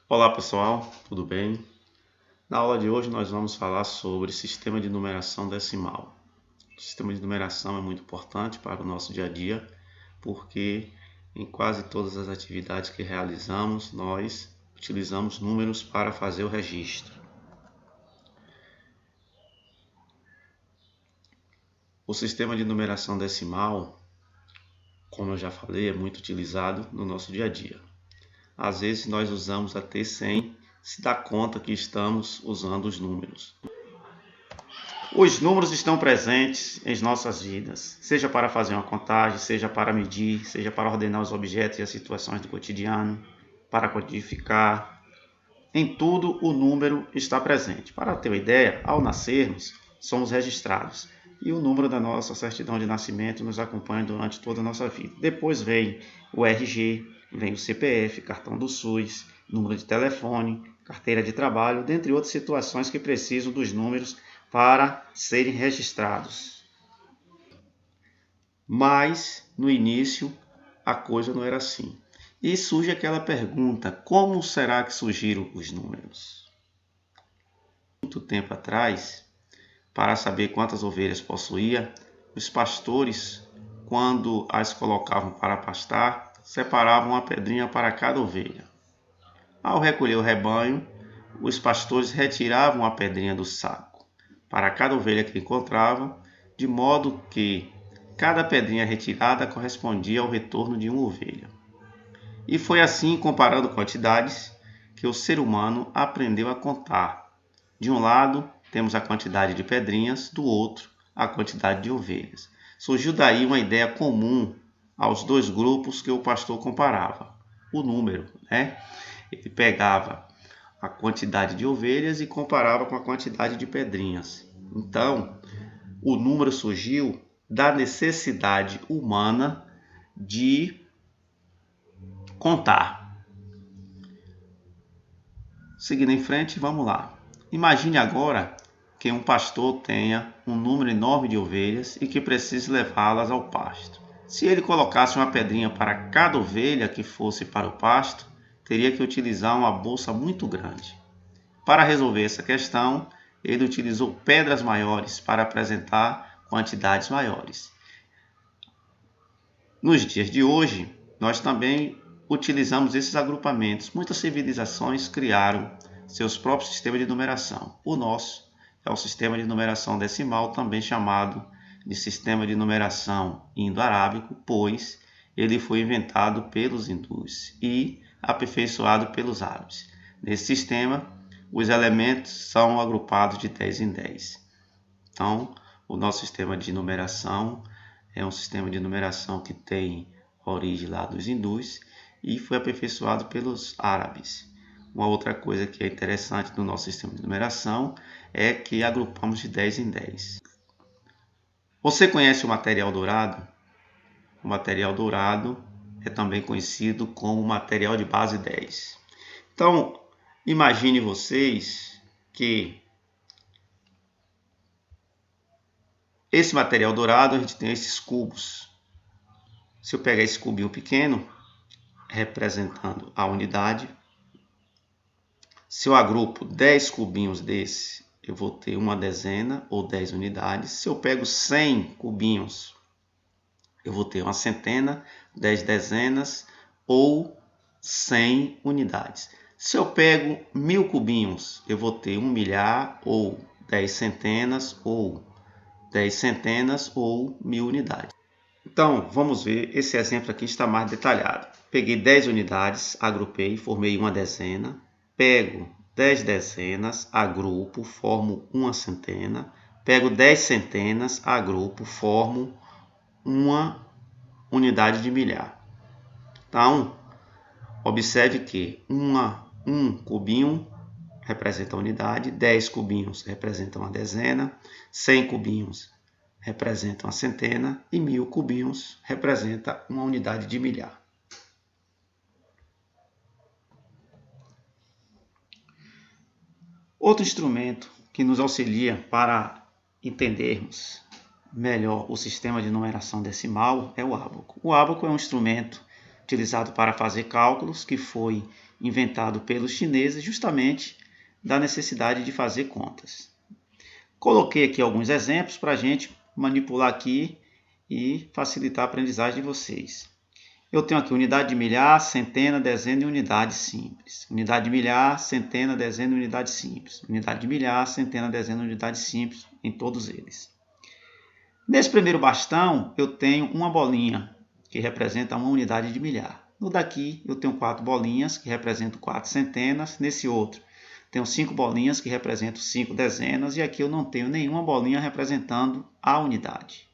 Olá pessoal, tudo bem? Na aula de hoje nós vamos falar sobre sistema de numeração decimal. O sistema de numeração é muito importante para o nosso dia a dia, porque em quase todas as atividades que realizamos, nós utilizamos números para fazer o registro. O sistema de numeração decimal, como eu já falei, é muito utilizado no nosso dia a dia. Às vezes nós usamos até sem se dar conta que estamos usando os números. Os números estão presentes em nossas vidas, seja para fazer uma contagem, seja para medir, seja para ordenar os objetos e as situações do cotidiano, para codificar. Em tudo o número está presente. Para ter uma ideia, ao nascermos, somos registrados e o número da nossa certidão de nascimento nos acompanha durante toda a nossa vida. Depois vem o RG, vem o CPF, cartão do SUS, número de telefone, carteira de trabalho, dentre outras situações que precisam dos números para serem registrados. Mas, no início, a coisa não era assim. E surge aquela pergunta, como será que surgiram os números? Muito tempo atrás, para saber quantas ovelhas possuía, os pastores, quando as colocavam para pastar, separavam uma pedrinha para cada ovelha. Ao recolher o rebanho, os pastores retiravam a pedrinha do saco para cada ovelha que encontravam, de modo que cada pedrinha retirada correspondia ao retorno de uma ovelha. E foi assim, comparando quantidades, que o ser humano aprendeu a contar. De um lado, temos a quantidade de pedrinhas, do outro, a quantidade de ovelhas. Surgiu daí uma ideia comum aos dois grupos que o pastor comparava. O número, né? Ele pegava a quantidade de ovelhas e comparava com a quantidade de pedrinhas. Então, o número surgiu da necessidade humana de contar. Seguindo em frente, vamos lá. Imagine agora que um pastor tenha um número enorme de ovelhas e que precise levá-las ao pasto. Se ele colocasse uma pedrinha para cada ovelha que fosse para o pasto, teria que utilizar uma bolsa muito grande. Para resolver essa questão, ele utilizou pedras maiores para apresentar quantidades maiores. Nos dias de hoje, nós também utilizamos esses agrupamentos. Muitas civilizações criaram seus próprios sistemas de numeração. O nosso é o sistema de numeração decimal, também chamado de sistema de numeração indo-arábico, pois ele foi inventado pelos hindus e aperfeiçoado pelos árabes. Nesse sistema, os elementos são agrupados de 10 em 10. Então, o nosso sistema de numeração é um sistema de numeração que tem origem lá dos hindus e foi aperfeiçoado pelos árabes. Uma outra coisa que é interessante no nosso sistema de numeração é que agrupamos de 10 em 10. Você conhece o material dourado? O material dourado é também conhecido como material de base 10. Então, imagine vocês que esse material dourado, a gente tem esses cubos. Se eu pegar esse cubinho pequeno, representando a unidade, se eu agrupo 10 cubinhos desse, eu vou ter uma dezena ou 10 unidades. Se eu pego 100 cubinhos, eu vou ter uma centena, 10 dezenas ou 100 unidades. Se eu pego 1000 cubinhos, eu vou ter 1 milhar ou 10 centenas ou 10 centenas ou 1000 unidades. Então, vamos ver, esse exemplo aqui está mais detalhado. Peguei 10 unidades, agrupei, formei uma dezena. Pego 10 dezenas, agrupo, formo uma centena. Pego 10 centenas, agrupo, formo uma unidade de milhar. Então, observe que um cubinho representa a unidade, 10 cubinhos representam a dezena, 100 cubinhos representam a centena e 1000 cubinhos representa uma unidade de milhar. Outro instrumento que nos auxilia para entendermos melhor o sistema de numeração decimal é o ábaco. O ábaco é um instrumento utilizado para fazer cálculos, que foi inventado pelos chineses justamente da necessidade de fazer contas. Coloquei aqui alguns exemplos para a gente manipular aqui e facilitar a aprendizagem de vocês. Eu tenho aqui unidade de milhar, centena, dezena e unidade simples. Unidade de milhar, centena, dezena e unidade simples. Unidade de milhar, centena, dezena e unidade simples em todos eles. Nesse primeiro bastão, eu tenho uma bolinha, que representa uma unidade de milhar. No daqui, eu tenho 4 bolinhas, que representam 4 centenas. Nesse outro, tenho 5 bolinhas, que representam 5 dezenas. E aqui eu não tenho nenhuma bolinha representando a unidade.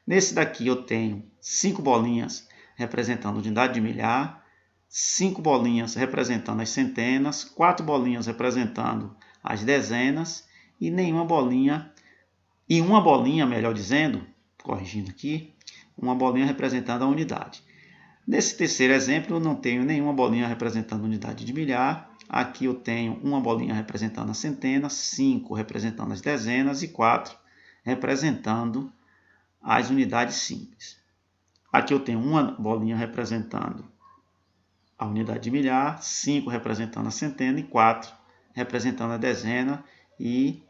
Nesse daqui, eu tenho 5 bolinhas representando a unidade de milhar, 5 bolinhas representando as centenas, 4 bolinhas representando as dezenas e nenhuma bolinha, e uma bolinha, melhor dizendo, corrigindo aqui, uma bolinha representando a unidade. Nesse terceiro exemplo, eu não tenho nenhuma bolinha representando a unidade de milhar. Aqui eu tenho uma bolinha representando a centena, 5 representando as dezenas e 4 representando as unidades simples. Aqui eu tenho uma bolinha representando a unidade de milhar, 5 representando a centena e 4 representando a dezena e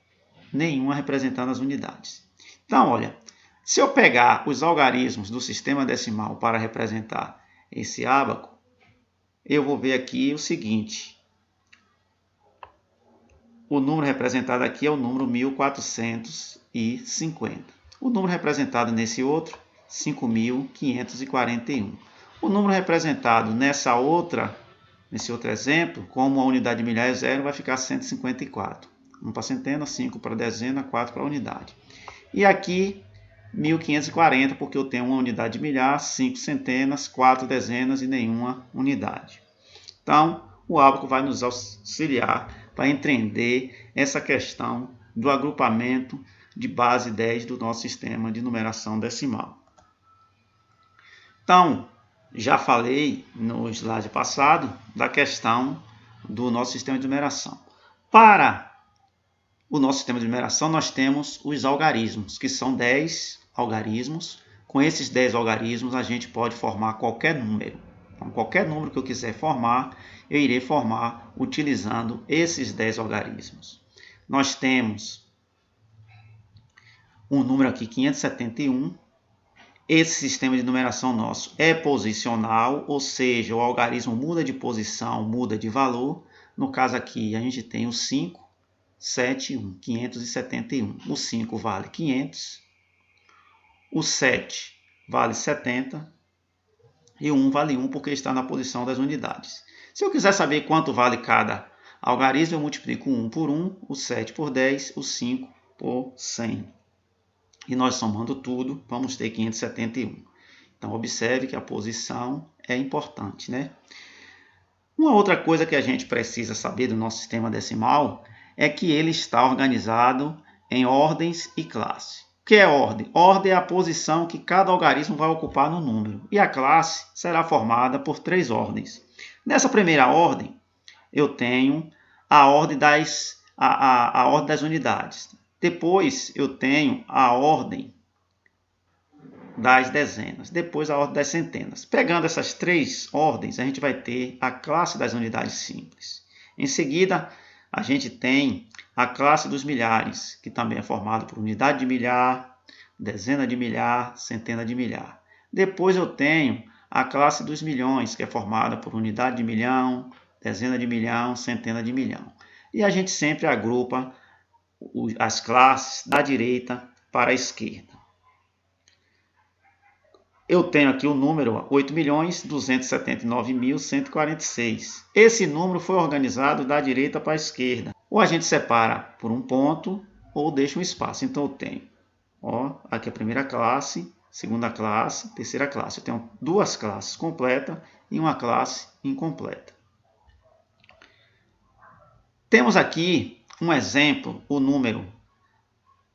nenhuma representando as unidades. Então, olha, se eu pegar os algarismos do sistema decimal para representar esse ábaco, eu vou ver aqui o seguinte. O número representado aqui é o número 1450. O número representado nesse outro, 5.541. O número representado nesse outro exemplo, como a unidade de milhar é 0, vai ficar 154. 1 para centena, 5 para dezena, 4 para unidade. E aqui, 1.540, porque eu tenho uma unidade de milhar, 5 centenas, 4 dezenas e nenhuma unidade. Então, o ábaco vai nos auxiliar para entender essa questão do agrupamento de base 10 do nosso sistema de numeração decimal. Então, já falei no slide passado da questão do nosso sistema de numeração. Para o nosso sistema de numeração, nós temos os algarismos, que são 10 algarismos. Com esses 10 algarismos, a gente pode formar qualquer número. Então, qualquer número que eu quiser formar, eu irei formar utilizando esses 10 algarismos. Nós temos um número aqui, 571. Esse sistema de numeração nosso é posicional, ou seja, o algarismo muda de posição, muda de valor. No caso aqui, a gente tem o 5, 7, 1, 571. O 5 vale 500, o 7 vale 70 e o 1 vale 1 porque está na posição das unidades. Se eu quiser saber quanto vale cada algarismo, eu multiplico o 1 por 1, o 7 por 10, o 5 por 100. E nós somando tudo, vamos ter 571. Então, observe que a posição é importante, né? Uma outra coisa que a gente precisa saber do nosso sistema decimal é que ele está organizado em ordens e classe. O que é ordem? Ordem é a posição que cada algarismo vai ocupar no número. E a classe será formada por 3 ordens. Nessa primeira ordem, eu tenho a ordem das unidades. Depois, eu tenho a ordem das dezenas. Depois, a ordem das centenas. Pegando essas 3 ordens, a gente vai ter a classe das unidades simples. Em seguida, a gente tem a classe dos milhares, que também é formada por unidade de milhar, dezena de milhar, centena de milhar. Depois, eu tenho a classe dos milhões, que é formada por unidade de milhão, dezena de milhão, centena de milhão. E a gente sempre agrupa as classes da direita para a esquerda. Eu tenho aqui o número 8.279.146. Esse número foi organizado da direita para a esquerda. Ou a gente separa por um ponto ou deixa um espaço. Então eu tenho, aqui a primeira classe, segunda classe, terceira classe. Eu tenho 2 classes completas e uma classe incompleta. Temos aqui um exemplo, o número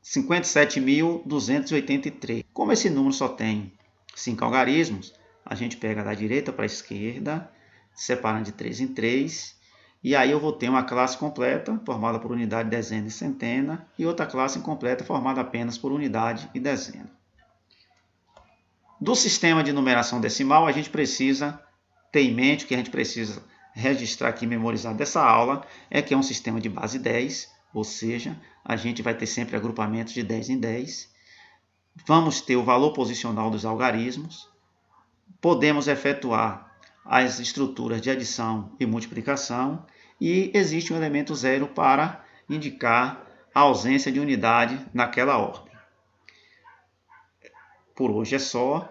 57.283. Como esse número só tem 5 algarismos, a gente pega da direita para a esquerda, separando de 3 em 3, e aí eu vou ter uma classe completa, formada por unidade, dezena e centena, e outra classe incompleta, formada apenas por unidade e dezena. Do sistema de numeração decimal, a gente precisa ter em mente, o que a gente precisa registrar aqui, memorizar dessa aula, é que é um sistema de base 10, ou seja, a gente vai ter sempre agrupamentos de 10 em 10. Vamos ter o valor posicional dos algarismos. Podemos efetuar as estruturas de adição e multiplicação. E existe um elemento zero para indicar a ausência de unidade naquela ordem. Por hoje é só.